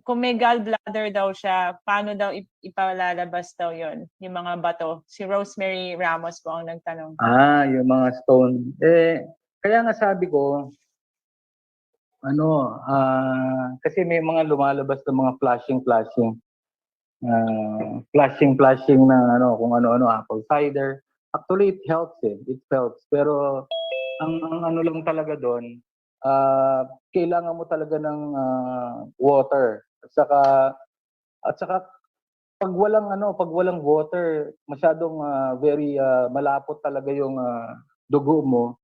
Kung may gallbladder daw siya, paano daw ipalalabas daw yon yung mga bato? Si Rosemary Ramos po ang nagtanong. Yung mga stone. Kaya nga sabi ko, kasi may mga lumalabas na mga flashing na kung ano-ano, apple cider. Actually, it helps it helps. Pero ang ano lang talaga doon, kailangan mo talaga ng water. At saka pag walang water, masyadong very malapot talaga yung dugo mo.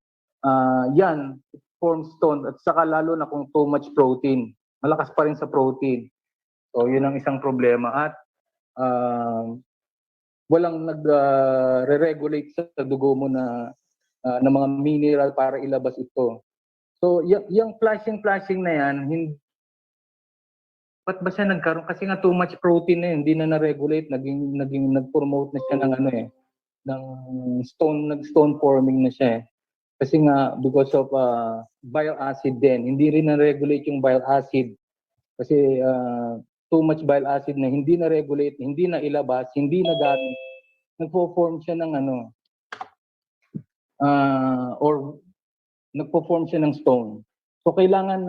Yan, form stone. At saka lalo na kung too much protein. Malakas pa rin sa protein. So, yun ang isang problema. At walang nagre-regulate sa dugo mo na mga mineral para ilabas ito. So, yung flashing na yan, ba't ba siya nagkaroon? Kasi nga too much protein na yun, hindi na na-regulate, nag-promote na siya ng ng stone forming na siya. Kasi nga, because of bile acid din, hindi rin na-regulate yung bile acid. Kasi too much bile acid na hindi na-regulate, hindi na ilabas, hindi na gamit, nagpo-form siya ng or nagpo-form siya ng stone. So kailangan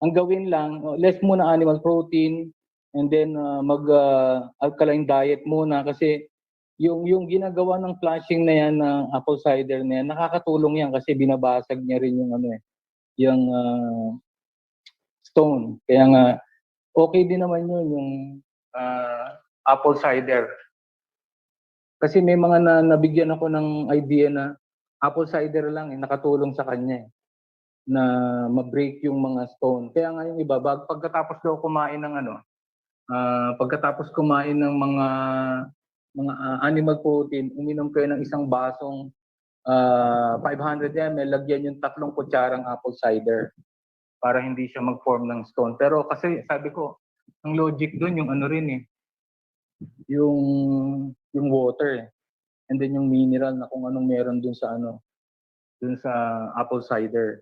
ang gawin lang, less muna animal protein and then mag-alkaline diet muna kasi yung ginagawa ng flashing na yan ng apple cider na yan, nakakatulong yan kasi binabasag niya rin yung stone. Kaya nga okay din naman yun yung apple cider. Kasi may mga nabigyan ako ng idea na apple cider lang nakatulong sa kanya na ma-break yung mga stone. Kaya nga yung iba, pagkatapos daw kumain ng pagkatapos kumain ng mga animal protein, uminom kayo ng isang basong 500 ml, lagyan yung 3 kutsarang apple cider para hindi siya mag-form ng stone. Pero kasi sabi ko, ang logic doon yung yung water and then yung mineral na kung anong meron dun sa apple cider.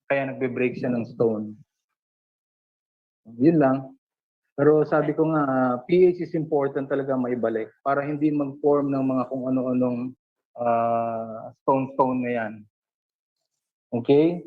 Kaya nagbe-break siya ng stone. Yun lang. Pero sabi ko nga, pH is important talaga maibalik para hindi mag-form ng mga kung ano-anong stone na yan. Okay?